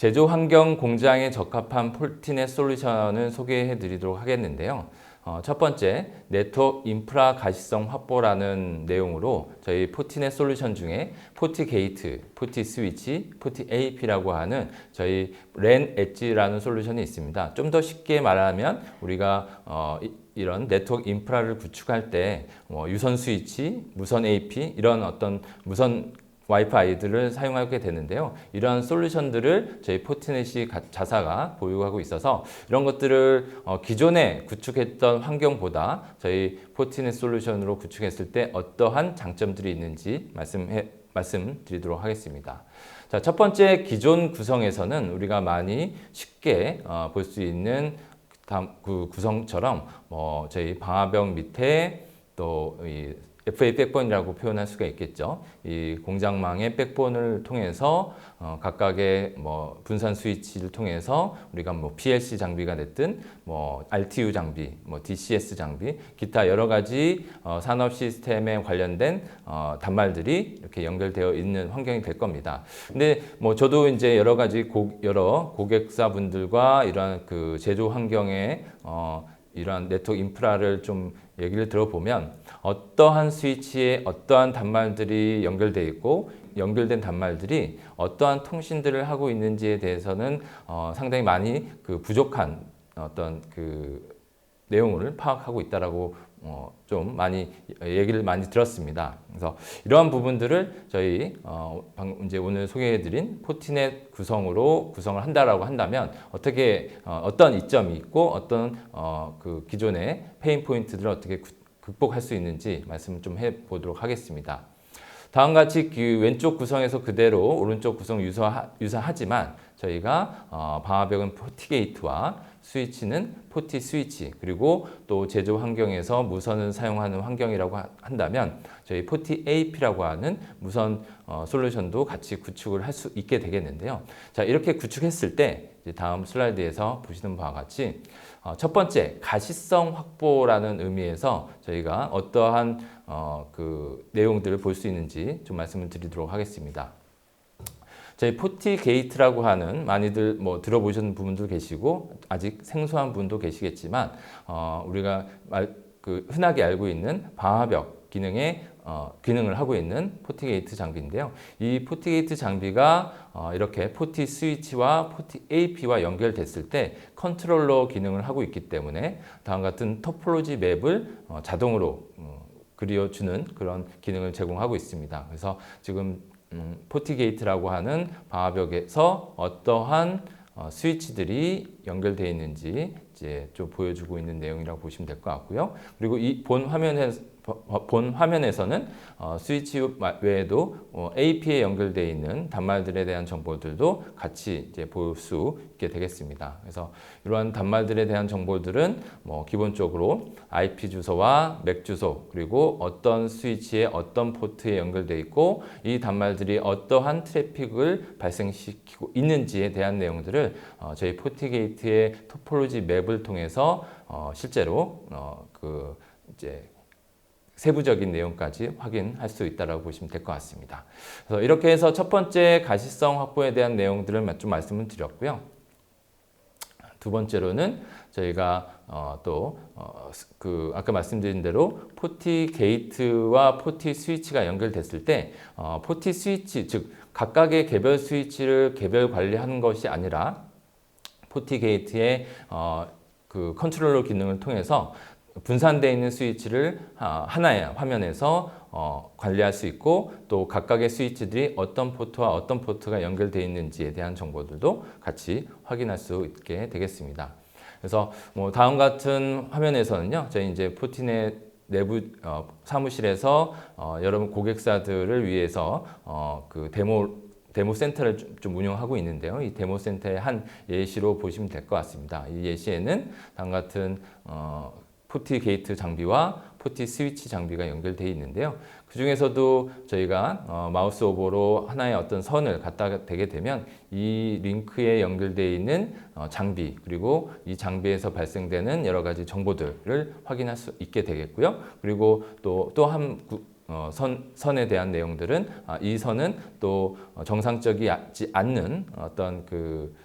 제조 환경 공장에 적합한 폴티넷 솔루션을 소개해 드리도록 하겠는데요. 첫 번째, 네트워크 인프라 가시성 확보라는 내용으로 저희 포티넷 솔루션 중에 포티 게이트, 포티 스위치, 포티 AP라고 하는 저희 랜 엣지라는 솔루션이 있습니다. 좀 더 쉽게 말하면 우리가 이런 네트워크 인프라를 구축할 때 유선 스위치, 무선 AP 이런 어떤 무선 와이파이들을 사용하게 되는데요. 이러한 솔루션들을 저희 포티넷이 자사가 보유하고 있어서 이런 것들을 기존에 구축했던 환경보다 저희 포티넷 솔루션으로 구축했을 때 어떠한 장점들이 있는지 말씀드리도록 하겠습니다. 자, 첫 번째 기존 구성에서는 우리가 많이 쉽게 볼 수 있는 그 구성처럼 저희 방화벽 밑에 또 이 FA 백본이라고 표현할 수가 있겠죠. 이 공장망의 백본을 통해서 각각의 분산 스위치를 통해서 우리가 PLC 장비가 됐든 RTU 장비, DCS 장비, 기타 여러 가지 산업 시스템에 관련된 단말들이 이렇게 연결되어 있는 환경이 될 겁니다. 근데 저도 이제 여러 가지 여러 고객사분들과 이러한 그 제조 환경에 이러한 네트워크 인프라를 좀 얘기를 들어보면 어떠한 스위치에 어떠한 단말들이 연결되어 있고 연결된 단말들이 어떠한 통신들을 하고 있는지에 대해서는 상당히 많이 그 부족한 어떤 그 내용을 파악하고 있다라고 좀 많이 얘기를 많이 들었습니다. 그래서 이러한 부분들을 저희 방금 이제 오늘 소개해드린 포티넷 구성을 한다라고 한다면 어떤 이점이 있고 어떤 그 기존의 페인 포인트들을 어떻게 극복할 수 있는지 말씀을 좀 해보도록 하겠습니다. 다음과 같이 그 왼쪽 구성에서 그대로 오른쪽 구성 유사하지만 저희가 방화벽은 포티 게이트와 스위치는 포티 스위치, 그리고 또 제조 환경에서 무선을 사용하는 환경이라고 한다면 저희 포티 AP라고 하는 무선 솔루션도 같이 구축을 할 수 있게 되겠는데요. 자, 이렇게 구축했을 때 이제 다음 슬라이드에서 보시는 바와 같이 첫 번째, 가시성 확보라는 의미에서 저희가 어떠한 그 내용들을 볼 수 있는지 좀 말씀을 드리도록 하겠습니다. 저희 포티 게이트라고 하는 많이들 들어보셨는 분도 계시고 아직 생소한 분도 계시겠지만 우리가 흔하게 알고 있는 방화벽 기능을 하고 있는 포티 게이트 장비인데요. 이 포티 게이트 장비가 이렇게 포티 스위치와 포티 AP와 연결됐을 때 컨트롤러 기능을 하고 있기 때문에 다음과 같은 토폴로지 맵을 자동으로 그려주는 그런 기능을 제공하고 있습니다. 그래서 지금 포티 게이트라고 하는 방화벽에서 어떠한 스위치들이 연결되어 있는지 이제 좀 보여주고 있는 내용이라고 보시면 될 것 같고요. 그리고 이 본 화면에서는 스위치 외에도 AP에 연결되어 있는 단말들에 대한 정보들도 같이 이제 볼 수 있게 되겠습니다. 그래서 이러한 단말들에 대한 정보들은 기본적으로 IP 주소와 맥 주소, 그리고 어떤 스위치에 어떤 포트에 연결되어 있고 이 단말들이 어떠한 트래픽을 발생시키고 있는지에 대한 내용들을 저희 포티게이트의 토폴로지 맵을 통해서 실제로 이제 세부적인 내용까지 확인할 수 있다고 보시면 될 것 같습니다. 그래서 이렇게 해서 첫 번째 가시성 확보에 대한 내용들을 좀 말씀을 드렸고요. 두 번째로는 저희가 아까 말씀드린 대로 포티 게이트와 포티 스위치가 연결됐을 때 포티 스위치, 즉 각각의 개별 스위치를 개별 관리하는 것이 아니라 포티 게이트의 그 컨트롤러 기능을 통해서 분산되어 있는 스위치를 하나의 화면에서 관리할 수 있고 또 각각의 스위치들이 어떤 포트와 어떤 포트가 연결되어 있는지에 대한 정보들도 같이 확인할 수 있게 되겠습니다. 그래서 다음 같은 화면에서는요, 저희 이제 포티넷 내부 사무실에서 여러분 고객사들을 위해서 그 데모 센터를 좀 운영하고 있는데요. 이 데모 센터의 한 예시로 보시면 될 것 같습니다. 이 예시에는 다음 같은 포티 게이트 장비와 포티 스위치 장비가 연결되어 있는데요. 그 중에서도 저희가 마우스 오버로 하나의 어떤 선을 갖다 대게 되면 이 링크에 연결되어 있는 장비, 그리고 이 장비에서 발생되는 여러 가지 정보들을 확인할 수 있게 되겠고요. 그리고 또 한 선에 대한 내용들은 이 선은 또 정상적이지 않는 어떤 그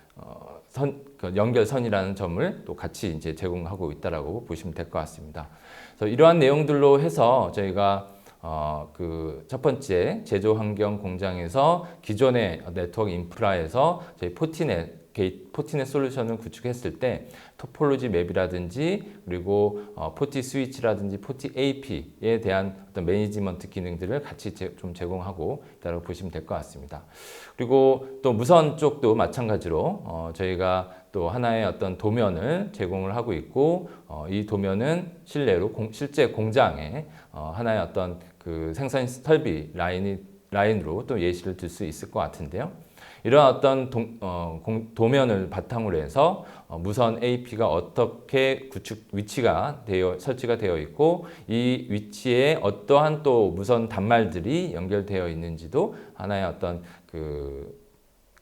연결선이라는 점을 또 같이 이제 제공하고 있다라고 보시면 될 것 같습니다. 그래서 이러한 내용들로 해서 저희가 그 첫 번째 제조 환경 공장에서 기존의 네트워크 인프라에서 저희 포티넷 솔루션을 구축했을 때 토폴로지 맵이라든지 그리고 포티 스위치라든지 포티 AP에 대한 어떤 매니지먼트 기능들을 같이 좀 제공하고 있다고 보시면 될 것 같습니다. 그리고 또 무선 쪽도 마찬가지로 저희가 또 하나의 어떤 도면을 제공을 하고 있고 이 도면은 실제 공장에 하나의 어떤 그 생산 설비 라인으로 또 예시를 들 수 있을 것 같은데요. 이런 어떤 도면을 바탕으로 해서 무선 AP가 어떻게 위치가 설치가 되어 있고 이 위치에 어떠한 또 무선 단말들이 연결되어 있는지도 하나의 어떤 그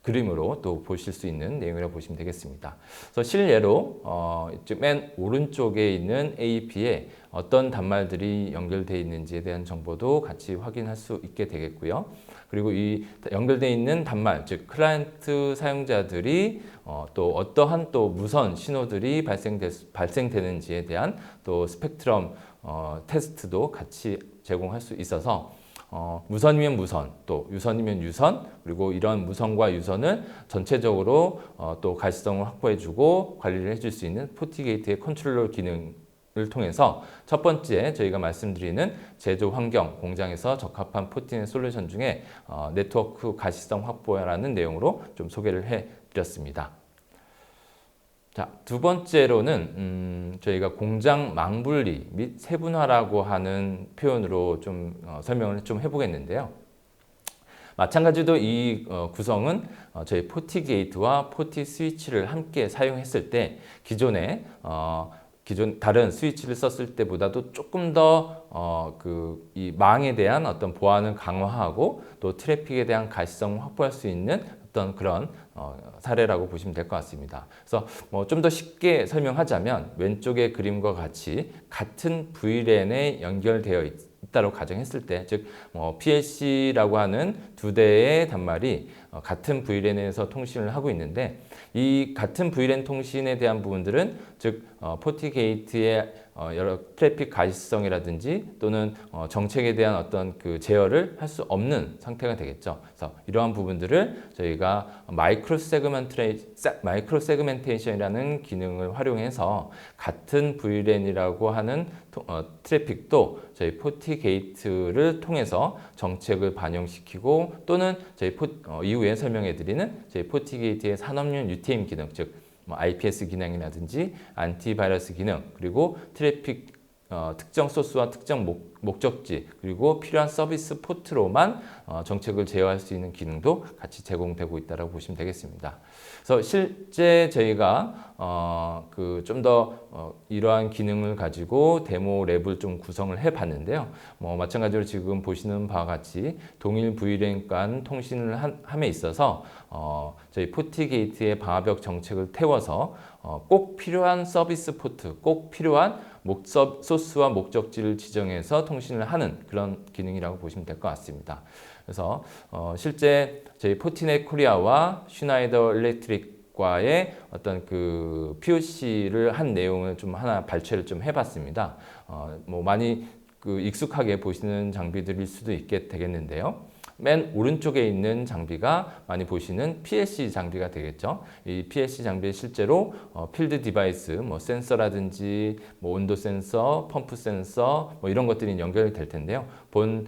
그림으로 또 보실 수 있는 내용이라고 보시면 되겠습니다. 그래서 실례로 이쪽 맨 오른쪽에 있는 AP에 어떤 단말들이 연결되어 있는지에 대한 정보도 같이 확인할 수 있게 되겠고요. 그리고 이 연결되어 있는 단말, 즉 클라이언트 사용자들이 또 어떠한 또 무선 신호들이 발생되는지에 대한 또 스펙트럼 테스트도 같이 제공할 수 있어서 무선이면 무선, 또 유선이면 유선, 그리고 이런 무선과 유선을 전체적으로 또 가시성을 확보해주고 관리를 해줄 수 있는 포티게이트의 컨트롤러 기능을 통해서 첫 번째 저희가 말씀드리는 제조 환경 공장에서 적합한 포티넷 솔루션 중에 네트워크 가시성 확보라는 내용으로 좀 소개를 해드렸습니다. 자, 두 번째로는 저희가 공장 망분리 및 세분화라고 하는 표현으로 좀 설명을 좀 해보겠는데요. 마찬가지로 이 구성은 저희 포티 게이트와 포티 스위치를 함께 사용했을 때 기존 다른 스위치를 썼을 때보다도 조금 더 이 망에 대한 어떤 보안을 강화하고 또 트래픽에 대한 가시성을 확보할 수 있는 어떤 그런 사례라고 보시면 될 것 같습니다. 그래서 뭐 좀 더 쉽게 설명하자면 왼쪽의 그림과 같이 같은 VLAN에 연결되어 있다고 가정했을 때, 즉 PLC라고 하는 두 대의 단말이 같은 VLAN에서 통신을 하고 있는데 이 같은 VLAN 통신에 대한 부분들은 즉 포티게이트의 여러 트래픽 가시성이라든지 또는 정책에 대한 어떤 그 제어를 할 수 없는 상태가 되겠죠. 그래서 이러한 부분들을 저희가 마이크로 세그멘테이션이라는 기능을 활용해서 같은 VLAN이라고 하는 트래픽도 저희 포티게이트를 통해서 정책을 반영시키고 또는 저희 이후에 설명해드리는 저희 포티게이트의 산업용 UTM 기능, 즉 IPS 기능이라든지 안티바이러스 기능, 그리고 트래픽 특정 소스와 특정 목적지, 그리고 필요한 서비스 포트로만 정책을 제어할 수 있는 기능도 같이 제공되고 있다고 보시면 되겠습니다. 그래서 실제 저희가 좀 더 이러한 기능을 가지고 데모 랩을 좀 구성을 해봤는데요. 마찬가지로 지금 보시는 바와 같이 동일 VLAN 간 통신을 함에 있어서 저희 포티게이트의 방화벽 정책을 태워서 꼭 필요한 서비스 포트, 꼭 필요한 소스와 목적지를 지정해서 통신을 하는 그런 기능이라고 보시면 될 것 같습니다. 그래서 실제 저희 포티넷 코리아와 슈나이더 일렉트릭과의 어떤 그 POC를 한 내용을 좀 하나 발췌를 좀 해봤습니다. 많이 그 익숙하게 보시는 장비들일 수도 있게 되겠는데요. 맨 오른쪽에 있는 장비가 많이 보시는 PLC 장비가 되겠죠. 이 PLC 장비에 실제로 필드 디바이스, 센서라든지 온도 센서, 펌프 센서 이런 것들이 연결이 될 텐데요. 본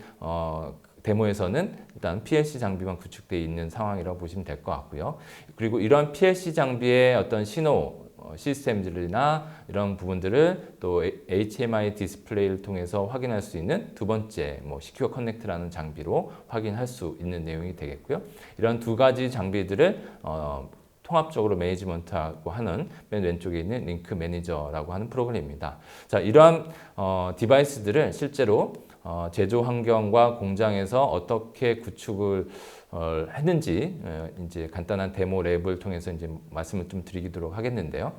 데모에서는 일단 PLC 장비만 구축되어 있는 상황이라고 보시면 될 것 같고요. 그리고 이런 PLC 장비의 어떤 신호 시스템들이나 이런 부분들을 또 HMI 디스플레이를 통해서 확인할 수 있는 두 번째 시큐어 커넥트라는 장비로 확인할 수 있는 내용이 되겠고요. 이런 두 가지 장비들을 통합적으로 매니지먼트하고 하는 맨 왼쪽에 있는 링크 매니저라고 하는 프로그램입니다. 자, 이러한 디바이스들을 실제로 제조 환경과 공장에서 어떻게 구축을 했는지 이제 간단한 데모 랩을 통해서 이제 말씀을 좀 드리도록 하겠는데요.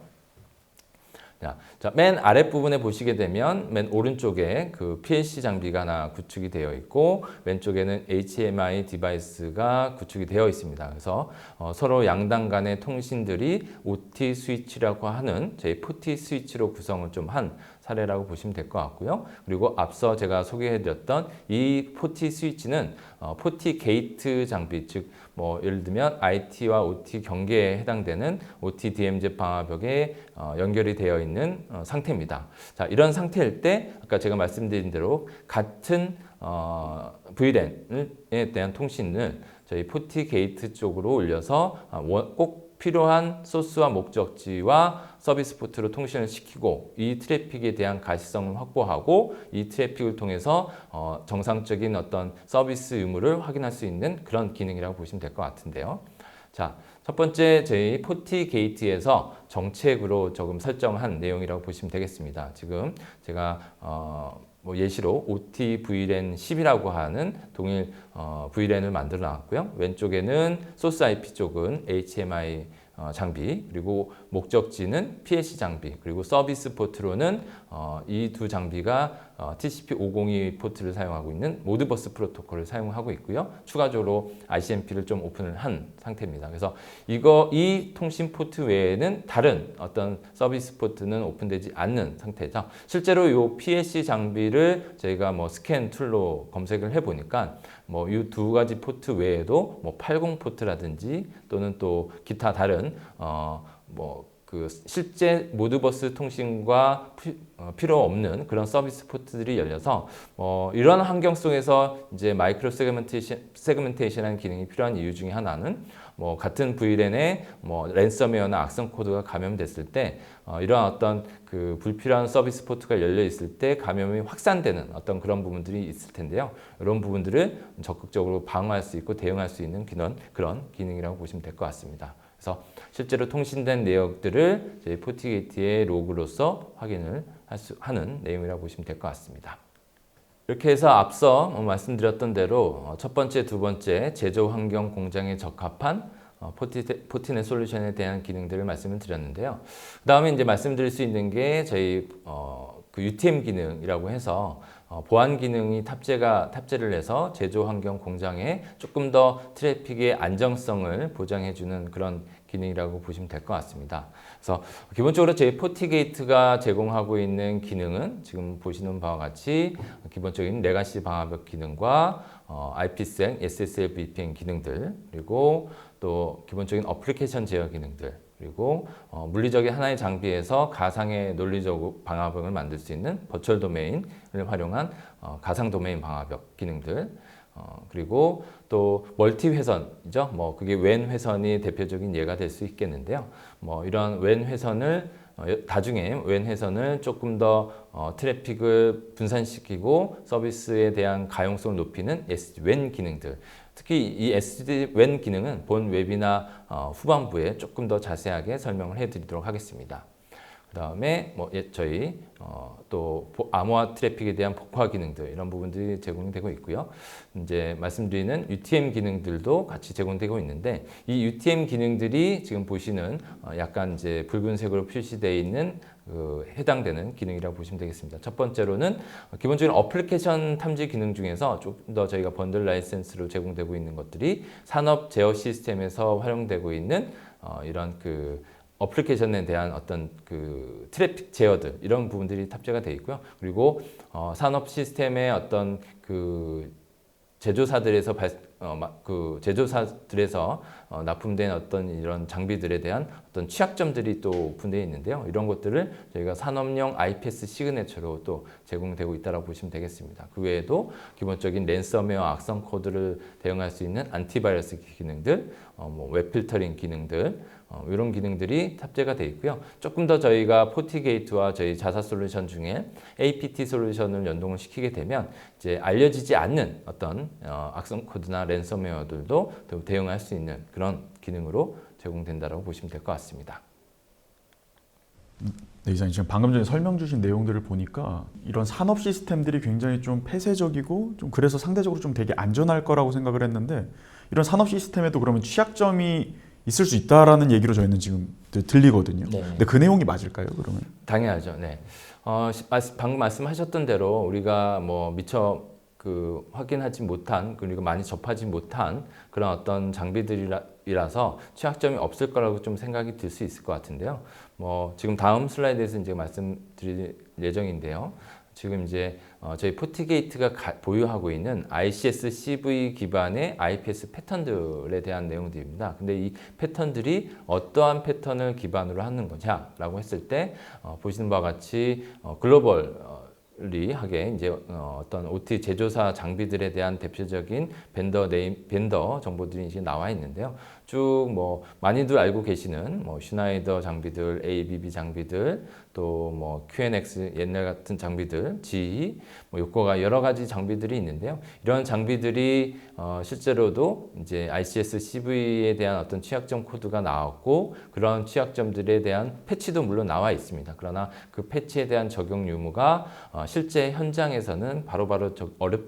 자, 맨 아랫부분에 보시게 되면 맨 오른쪽에 그 PLC 장비가 하나 구축이 되어 있고 왼쪽에는 HMI 디바이스가 구축이 되어 있습니다. 그래서 서로 양당 간의 통신들이 OT 스위치라고 하는 저희 포티 스위치로 구성을 좀 한 사례라고 보시면 될 것 같고요. 그리고 앞서 제가 소개해드렸던 이 포티 스위치는 포티 게이트 장비, 즉 뭐 예를 들면 IT와 OT 경계에 해당되는 OT DMZ 방화벽에 연결이 되어 있는 상태입니다. 자, 이런 상태일 때 아까 제가 말씀드린 대로 같은 VLAN에 대한 통신을 저희 포티 게이트 쪽으로 올려서 꼭 필요한 소스와 목적지와 서비스 포트로 통신을 시키고 이 트래픽에 대한 가시성을 확보하고 이 트래픽을 통해서 정상적인 어떤 서비스 의무를 확인할 수 있는 그런 기능이라고 보시면 될 것 같은데요. 자, 첫 번째 저희 포티 게이트에서 정책으로 조금 설정한 내용이라고 보시면 되겠습니다. 지금 제가 뭐 예시로 OT VLAN 10이라고 하는 동일 VLAN을 만들어 놨고요. 왼쪽에는 소스 IP 쪽은 HMI 장비, 그리고 목적지는 PLC 장비, 그리고 서비스 포트로는 이 두 장비가 TCP502 포트를 사용하고 있는 모드버스 프로토콜을 사용하고 있고요. 추가적으로 ICMP를 좀 오픈을 한 상태입니다. 그래서 이 통신 포트 외에는 다른 어떤 서비스 포트는 오픈되지 않는 상태죠. 실제로 이 PLC 장비를 저희가 뭐 스캔 툴로 검색을 해보니까 뭐 이 두 가지 포트 외에도 뭐 80 포트라든지 또는 또 기타 다른 그 실제 모드버스 통신과 필요 없는 그런 서비스 포트들이 열려서 이런 환경 속에서 이제 마이크로 세그멘테이션이라는 기능이 필요한 이유 중에 하나는 같은 VLAN에 랜섬웨어나 악성 코드가 감염됐을 때 이러한 어떤 그 불필요한 서비스 포트가 열려 있을 때 감염이 확산되는 어떤 그런 부분들이 있을 텐데요. 이런 부분들을 적극적으로 방어할 수 있고 대응할 수 있는 그런 기능이라고 보시면 될 것 같습니다. 그래서 실제로 통신된 내역들을 저희 포티게이트의 로그로서 확인을 하는 내용이라고 보시면 될 것 같습니다. 이렇게 해서 앞서 말씀드렸던 대로 첫 번째, 두 번째 제조 환경 공장에 적합한 포티넷 솔루션에 대한 기능들을 말씀을 드렸는데요. 그 다음에 이제 말씀드릴 수 있는 게 저희 그 UTM 기능이라고 해서 보안 기능이 탑재를 해서 제조 환경 공장에 조금 더 트래픽의 안정성을 보장해주는 그런 기능이라고 보시면 될 것 같습니다. 그래서 기본적으로 저희 포티게이트가 제공하고 있는 기능은 지금 보시는 바와 같이 기본적인 레가시 방화벽 기능과 IPsec, SSL VPN 기능들, 그리고 또 기본적인 어플리케이션 제어 기능들, 그리고 물리적인 하나의 장비에서 가상의 논리적 방화벽을 만들 수 있는 버추얼 도메인을 활용한 가상 도메인 방화벽 기능들, 그리고 또 멀티 회선이죠. 그게 웬 회선이 대표적인 예가 될 수 있겠는데요. 이런 웬 회선을 나중에 웬 회선을 조금 더 트래픽을 분산시키고 서비스에 대한 가용성을 높이는 SD-WAN 기능들. 특히 이 SD-WAN 기능은 본 웨비나 후반부에 조금 더 자세하게 설명을 해드리도록 하겠습니다. 그 다음에 저희 또 암호화 트래픽에 대한 복화 기능들 이런 부분들이 제공이 되고 있고요. 이제 말씀드리는 UTM 기능들도 같이 제공되고 있는데 이 UTM 기능들이 지금 보시는 약간 이제 붉은색으로 표시되어 있는 해당되는 기능이라고 보시면 되겠습니다. 첫 번째로는 기본적인 어플리케이션 탐지 기능 중에서 조금 더 저희가 번들 라이센스로 제공되고 있는 것들이 산업 제어 시스템에서 활용되고 있는 이런 그 어플리케이션에 대한 어떤 그 트래픽 제어들 이런 부분들이 탑재가 되어 있고요. 그리고 산업 시스템의 어떤 그 제조사들에서 납품된 어떤 이런 장비들에 대한 어떤 취약점들이 또 오픈되어 있는데요. 이런 것들을 저희가 산업용 IPS 시그네처로 또 제공되고 있다고 보시면 되겠습니다. 그 외에도 기본적인 랜섬웨어 악성 코드를 대응할 수 있는 안티바이러스 기능들, 웹 필터링 기능들 이런 기능들이 탑재가 되어 있고요. 조금 더 저희가 포티게이트와 저희 자사 솔루션 중에 APT 솔루션을 연동을 시키게 되면 이제 알려지지 않는 어떤 악성 코드나 랜섬웨어들도 대응할 수 있는 그런 기능으로 제공된다고 보시면 될 것 같습니다. 네, 이사님 지금 방금 전에 설명 주신 내용들을 보니까 이런 산업 시스템들이 굉장히 좀 폐쇄적이고 좀 그래서 상대적으로 좀 되게 안전할 거라고 생각을 했는데 이런 산업 시스템에도 그러면 취약점이 있을 수 있다라는 얘기로 저희는 지금 들리거든요. 네. 근데 그 내용이 맞을까요? 그러면? 당연하죠. 네. 방금 말씀하셨던 대로 우리가 뭐 미처 확인하지 못한 그리고 많이 접하지 못한 그런 어떤 장비들이라서 취약점이 없을 거라고 좀 생각이 들 수 있을 것 같은데요. 뭐 지금 다음 슬라이드에서 이제 말씀드릴 예정인데요. 지금 이제 저희 포티게이트가 보유하고 있는 ICS CV 기반의 IPS 패턴들에 대한 내용들입니다. 근데 이 패턴들이 어떠한 패턴을 기반으로 하는 거냐라고 했을 때 보시는 바와 같이 글로벌리하게 이제 어떤 OT 제조사 장비들에 대한 대표적인 벤더 정보들이 이제 나와 있는데요. 쭉 뭐 많이들 알고 계시는 뭐 슈나이더 장비들, ABB 장비들, 또 뭐 QNX 옛날 같은 장비들, GE, 뭐 요코가 여러 가지 장비들이 있는데요. 이런 장비들이 실제로도 이제 ICS CV에 대한 어떤 취약점 코드가 나왔고 그런 취약점들에 대한 패치도 물론 나와 있습니다. 그러나 그 패치에 대한 적용 유무가 실제 현장에서는 바로바로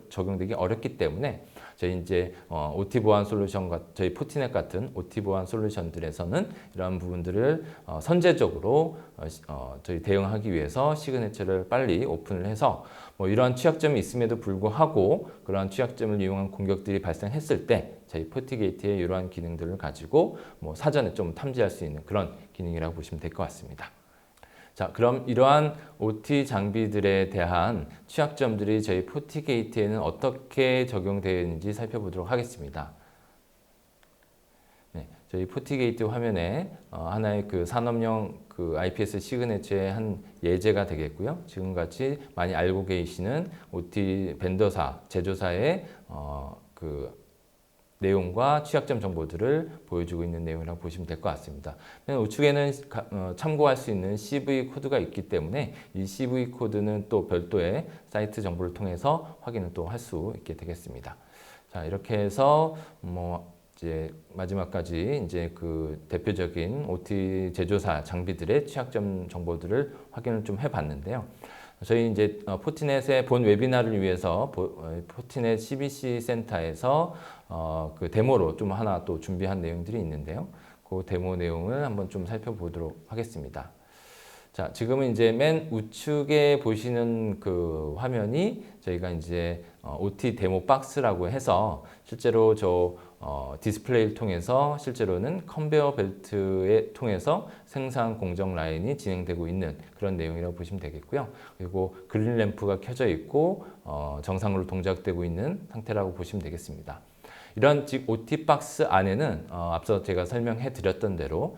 적용되기 어렵기 때문에 저희 이제 OT 보안 솔루션과 저희 포티넷 같은 OT 보안 솔루션들에서는 이러한 부분들을 선제적으로 저희 대응하기 위해서 시그네처를 빨리 오픈을 해서 뭐 이러한 취약점이 있음에도 불구하고 그러한 취약점을 이용한 공격들이 발생했을 때 저희 포티게이트의 이러한 기능들을 가지고 뭐 사전에 좀 탐지할 수 있는 그런 기능이라고 보시면 될 것 같습니다. 자, 그럼 이러한 OT 장비들에 대한 취약점들이 저희 포티게이트에는 어떻게 적용되어 있는지 살펴보도록 하겠습니다. 네, 저희 포티게이트 화면에 하나의 그 산업용 IPS 시그네처의 한 예제가 되겠고요. 지금같이 많이 알고 계시는 OT 벤더사, 제조사의 내용과 취약점 정보들을 보여주고 있는 내용이라고 보시면 될 것 같습니다. 우측에는 참고할 수 있는 CV 코드가 있기 때문에 이 CV 코드는 또 별도의 사이트 정보를 통해서 확인을 또 할 수 있게 되겠습니다. 자, 이렇게 해서 뭐 이제 마지막까지 이제 그 대표적인 OT 제조사 장비들의 취약점 정보들을 확인을 좀 해봤는데요. 저희 이제 포티넷의 본 웨비나를 위해서 포티넷 CBC 센터에서 그 데모로 좀 하나 또 준비한 내용들이 있는데요. 그 데모 내용을 한번 좀 살펴보도록 하겠습니다. 자, 지금은 이제 맨 우측에 보시는 그 화면이 저희가 이제 OT 데모 박스라고 해서 실제로 디스플레이를 통해서 실제로는 컨베어 벨트에 통해서 생산 공정 라인이 진행되고 있는 그런 내용이라고 보시면 되겠고요. 그리고 그린 램프가 켜져 있고 정상으로 동작되고 있는 상태라고 보시면 되겠습니다. 이런 즉 OT 박스 안에는 앞서 제가 설명해 드렸던 대로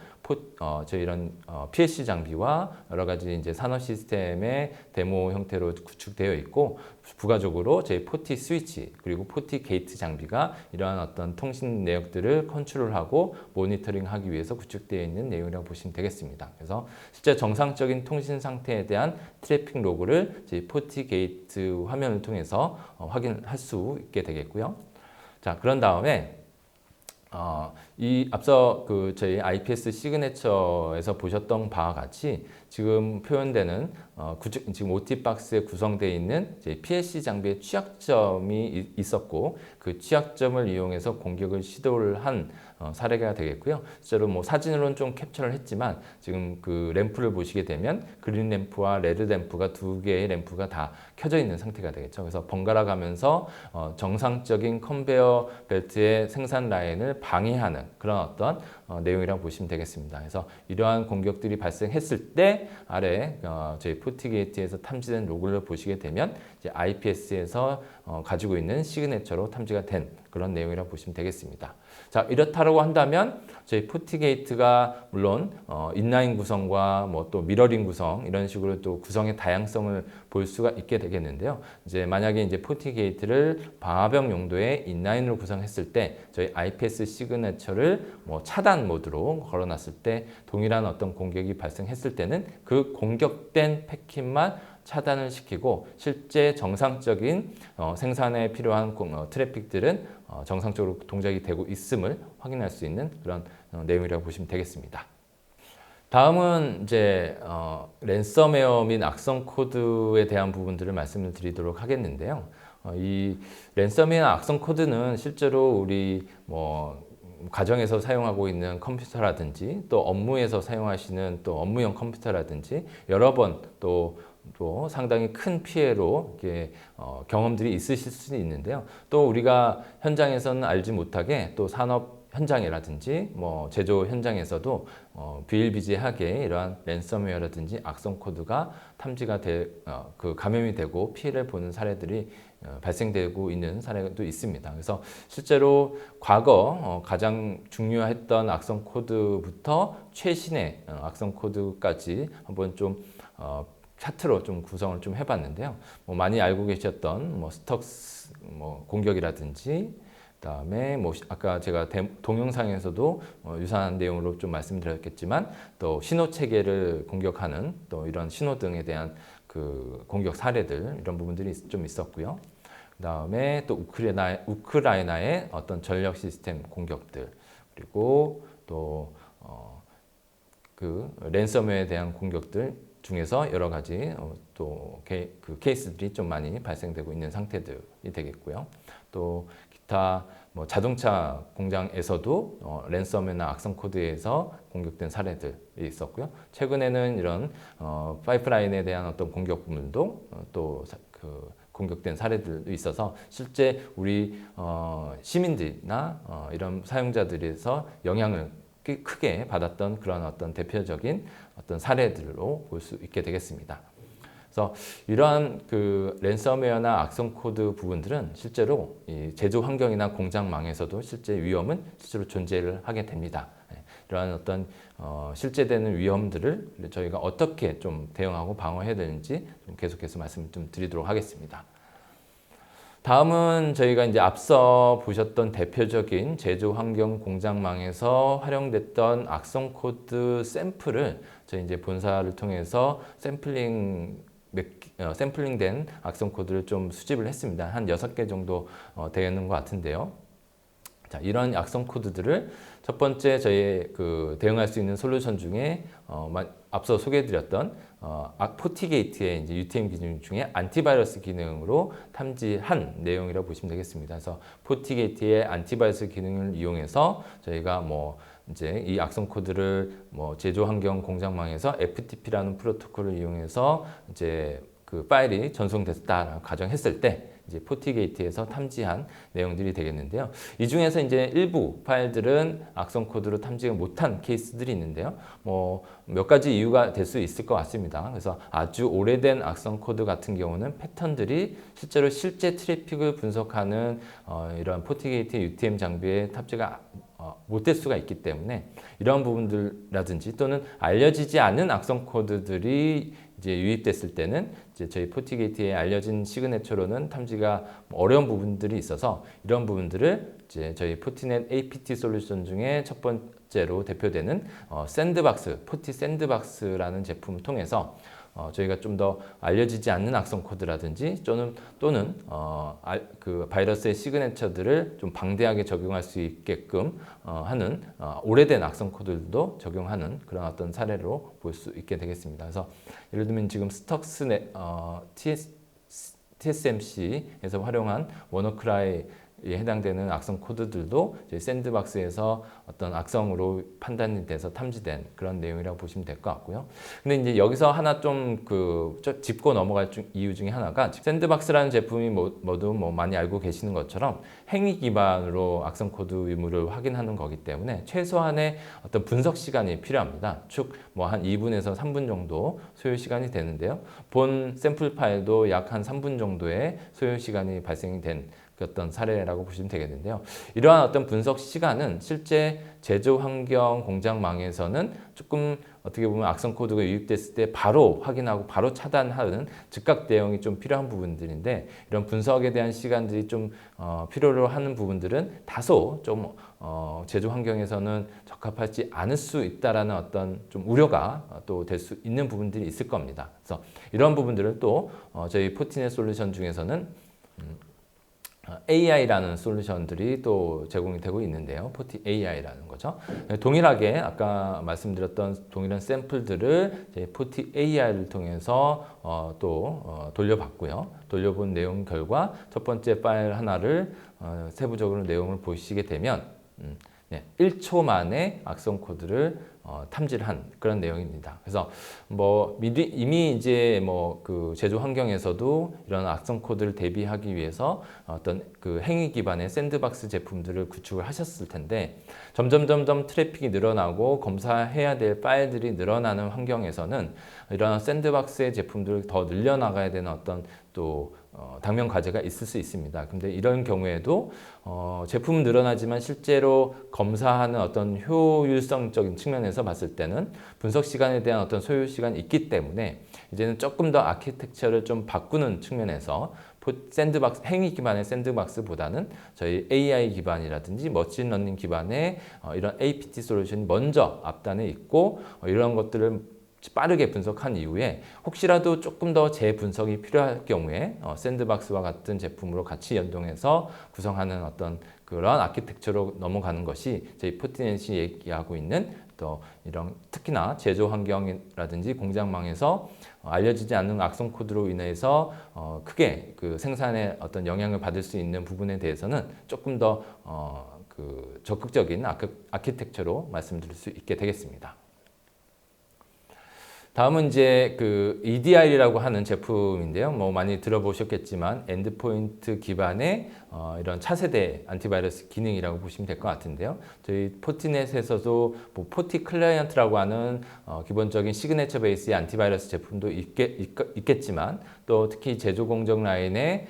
저희 이런 PLC 장비와 여러 가지 이제 산업 시스템의 데모 형태로 구축되어 있고 부가적으로 저희 포티 스위치 그리고 포티 게이트 장비가 이러한 어떤 통신 내역들을 컨트롤하고 모니터링하기 위해서 구축되어 있는 내용이라고 보시면 되겠습니다. 그래서 실제 정상적인 통신 상태에 대한 트래픽 로그를 저희 포티 게이트 화면을 통해서 확인할 수 있게 되겠고요. 자, 그런 다음에 이 앞서 저희 IPS 시그네처에서 보셨던 바와 같이 지금 표현되는 지금 OT 박스에 구성되어 있는 PLC 장비의 취약점이 있었고 그 취약점을 이용해서 공격을 시도를 한 사례가 되겠고요. 실제로 뭐 사진으로는 좀 캡처를 했지만 지금 그 램프를 보시게 되면 그린 램프와 레드 램프가 두 개의 램프가 다 켜져 있는 상태가 되겠죠. 그래서 번갈아 가면서 정상적인 컨베어 벨트의 생산 라인을 방해하는 그런 어떤 내용이라고 보시면 되겠습니다. 그래서 이러한 공격들이 발생했을 때 아래 저희 포티게이트에서 탐지된 로그를 보시게 되면 이제 IPS에서 가지고 있는 시그네처로 탐지가 된 그런 내용이라고 보시면 되겠습니다. 자, 이렇다고 한다면 저희 포티게이트가 물론 인라인 구성과 뭐 또 미러링 구성 이런 식으로 또 구성의 다양성을 볼 수가 있게 되겠는데요. 이제 만약에 이제 포티게이트를 방화벽 용도의 인라인으로 구성했을 때 저희 IPS 시그네처를 뭐 차단 모드로 걸어놨을 때 동일한 어떤 공격이 발생했을 때는 그 공격된 패킷만 차단을 시키고 실제 정상적인 생산에 필요한 트래픽들은 정상적으로 동작이 되고 있음을 확인할 수 있는 그런 내용이라고 보시면 되겠습니다. 다음은 이제 랜섬웨어 및 악성 코드에 대한 부분들을 말씀을 드리도록 하겠는데요. 이 랜섬웨어 악성 코드는 실제로 우리 뭐 가정에서 사용하고 있는 컴퓨터라든지 또 업무에서 사용하시는 또 업무용 컴퓨터라든지 여러 번 또 상당히 큰 피해로 이렇게 경험들이 있으실 수는 있는데요. 또 우리가 현장에서는 알지 못하게 또 산업 현장이라든지 뭐 제조 현장에서도 비일비재하게 이러한 랜섬웨어라든지 악성 코드가 탐지가 그 감염이 되고 피해를 보는 사례들이 발생되고 있는 사례도 있습니다. 그래서 실제로 과거 가장 중요했던 악성 코드부터 최신의 악성 코드까지 한번 좀 차트로 좀 구성을 좀 해봤는데요. 뭐 많이 알고 계셨던 뭐 스톡스 뭐 공격이라든지 그다음에 뭐 아까 제가 동영상에서도 유사한 내용으로 좀 말씀드렸겠지만 또 신호 체계를 공격하는 또 이런 신호등에 대한 그 공격 사례들 이런 부분들이 좀 있었고요. 그다음에 또 우크라이나의 어떤 전력 시스템 공격들 그리고 또 그 랜섬웨어에 대한 공격들 중에서 여러 가지 또 그 케이스들이 좀 많이 발생되고 있는 상태들이 되겠고요. 또 기타 뭐 자동차 공장에서도 랜섬웨어나 악성 코드에서 공격된 사례들이 있었고요. 최근에는 이런 파이프라인에 대한 어떤 공격 부분도 또 그 공격된 사례들도 있어서 실제 우리 시민들이나 이런 사용자들에서 영향을 크게 받았던 그런 어떤 대표적인 어떤 사례들로 볼 수 있게 되겠습니다. 그래서 이러한 그 랜섬웨어나 악성 코드 부분들은 실제로 이 제조 환경이나 공장망에서도 실제 위험은 실제로 존재를 하게 됩니다. 이러한 어떤 실제되는 위험들을 저희가 어떻게 좀 대응하고 방어해야 되는지 좀 계속해서 말씀을 좀 드리도록 하겠습니다. 다음은 저희가 이제 앞서 보셨던 대표적인 제조 환경 공장망에서 활용됐던 악성 코드 샘플을 저희 이제 본사를 통해서 샘플링된 악성 코드를 좀 수집을 했습니다. 한 6개 정도 되는 것 같은데요. 자, 이런 악성 코드들을 첫 번째 저희 그 대응할 수 있는 솔루션 중에 앞서 소개해드렸던 포티게이트의 이제 UTM 기능 중에 안티바이러스 기능으로 탐지한 내용이라고 보시면 되겠습니다. 그래서 포티게이트의 안티바이러스 기능을 이용해서 저희가 뭐 이제 이 악성 코드를 뭐 제조 환경 공장망에서 FTP라는 프로토콜을 이용해서 이제 그 파일이 전송됐다라고 가정했을 때 이제 포티게이트에서 탐지한 내용들이 되겠는데요. 이 중에서 이제 일부 파일들은 악성 코드로 탐지가 못한 케이스들이 있는데요. 뭐 몇 가지 이유가 될 수 있을 것 같습니다. 그래서 아주 오래된 악성 코드 같은 경우는 패턴들이 실제로 실제 트래픽을 분석하는 이런 포티게이트 UTM 장비에 탑재가 못 될 수가 있기 때문에 이런 부분들이라든지 또는 알려지지 않은 악성 코드들이 이제 유입됐을 때는 이제 저희 포티게이트에 알려진 시그네처로는 탐지가 어려운 부분들이 있어서 이런 부분들을 이제 저희 포티넷 APT 솔루션 중에 첫 번째로 대표되는 포티 샌드박스라는 제품을 통해서 저희가 좀 더 알려지지 않는 악성 코드라든지 또는 그 바이러스의 시그네처들을 좀 방대하게 적용할 수 있게끔 하는 오래된 악성 코드들도 적용하는 그런 어떤 사례로 볼 수 있게 되겠습니다. 그래서 예를 들면 지금 스톡스 TSMC에서 활용한 워너크라이에 해당되는 악성 코드들도 저희 샌드박스에서 어떤 악성으로 판단이 돼서 탐지된 그런 내용이라고 보시면 될 것 같고요. 근데 이제 여기서 하나 좀 짚고 넘어갈 이유 중에 하나가 샌드박스라는 제품이 모두 많이 알고 계시는 것처럼 행위 기반으로 악성 코드 유무를 확인하는 거기 때문에 최소한의 어떤 분석 시간이 필요합니다. 쭉 뭐 한 2분에서 3분 정도 소요 시간이 되는데요. 본 샘플 파일도 약 한 3분 정도의 소요 시간이 발생이 된 어떤 사례라고 보시면 되겠는데요. 이러한 어떤 분석 시간은 실제 제조 환경 공장망에서는 조금 어떻게 보면 악성 코드가 유입됐을 때 바로 확인하고 바로 차단하는 즉각 대응이 좀 필요한 부분들인데 이런 분석에 대한 시간들이 좀 필요로 하는 부분들은 다소 좀 제조 환경에서는 적합하지 않을 수 있다라는 어떤 좀 우려가 또 될 수 있는 부분들이 있을 겁니다. 그래서 이런 부분들을 또 저희 포티넷 솔루션 중에서는 AI라는 솔루션들이 또 제공이 되고 있는데요. 포티 AI라는 거죠. 동일하게 아까 말씀드렸던 동일한 샘플들을 포티 AI를 통해서 돌려봤고요. 돌려본 내용 결과 첫 번째 파일 하나를 세부적으로 내용을 보시게 되면 1초 만에 악성 코드를 탐지를 한 그런 내용입니다. 그래서 뭐 이미 이제 뭐 그 제조 환경에서도 이런 악성 코드를 대비하기 위해서 어떤 그 행위 기반의 샌드박스 제품들을 구축을 하셨을 텐데 점점 트래픽이 늘어나고 검사해야 될 파일들이 늘어나는 환경에서는 이런 샌드박스의 제품들을 더 늘려나가야 되는 어떤 또 당면 과제가 있을 수 있습니다. 근데 이런 경우에도 제품은 늘어나지만 실제로 검사하는 어떤 효율성적인 측면에서 봤을 때는 분석 시간에 대한 어떤 소요 시간이 있기 때문에 이제는 조금 더 아키텍처를 좀 바꾸는 측면에서 샌드박스, 행위 기반의 샌드박스보다는 저희 AI 기반이라든지 머신러닝 기반의 이런 APT 솔루션이 먼저 앞단에 있고 이런 것들을 빠르게 분석한 이후에 혹시라도 조금 더 재분석이 필요할 경우에 샌드박스와 같은 제품으로 같이 연동해서 구성하는 어떤 그런 아키텍처로 넘어가는 것이 저희 포티넷이 얘기하고 있는 또 이런 특히나 제조 환경이라든지 공장망에서 알려지지 않는 악성 코드로 인해서 크게 그 생산에 어떤 영향을 받을 수 있는 부분에 대해서는 조금 더 그 적극적인 아키텍처로 말씀드릴 수 있게 되겠습니다. 다음은 이제 그 EDR이라고 하는 제품인데요. 뭐 많이 들어보셨겠지만 엔드포인트 기반의 이런 차세대 안티바이러스 기능이라고 보시면 될 것 같은데요. 저희 포티넷에서도 뭐 포티 클라이언트라고 하는 기본적인 시그네처 베이스의 안티바이러스 제품도 있겠지만 또 특히 제조 공정 라인에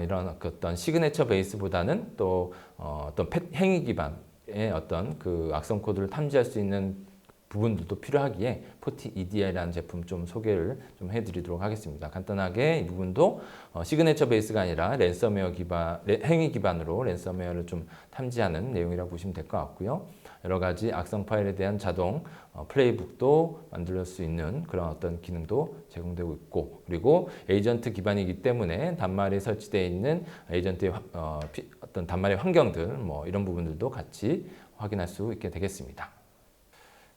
이런 어떤 시그네처 베이스보다는 또 어떤 행위 기반의 어떤 그 악성 코드를 탐지할 수 있는 부분들도 필요하기에 포티 EDR이라는 제품 좀 소개를 좀 해드리도록 하겠습니다. 간단하게 이 부분도 시그네처 베이스가 아니라 랜섬웨어 기반, 행위 기반으로 랜섬웨어를 좀 탐지하는 내용이라고 보시면 될 것 같고요. 여러 가지 악성 파일에 대한 자동 플레이북도 만들 수 있는 그런 어떤 기능도 제공되고 있고, 그리고 에이전트 기반이기 때문에 단말에 설치되어 있는 에이전트의 어떤 단말의 환경들 뭐 이런 부분들도 같이 확인할 수 있게 되겠습니다.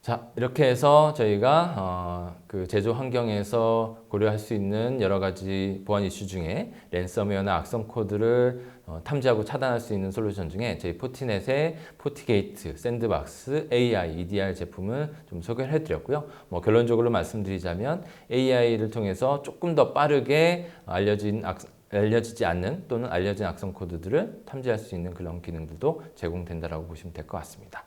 자, 이렇게 해서 저희가 그 제조 환경에서 고려할 수 있는 여러 가지 보안 이슈 중에 랜섬웨어나 악성 코드를 탐지하고 차단할 수 있는 솔루션 중에 저희 포티넷의 포티게이트, 샌드박스, AI, EDR 제품을 좀 소개를 해드렸고요. 뭐 결론적으로 말씀드리자면 AI를 통해서 조금 더 빠르게 알려지지 않는 또는 알려진 악성 코드들을 탐지할 수 있는 그런 기능들도 제공된다고 보시면 될 것 같습니다.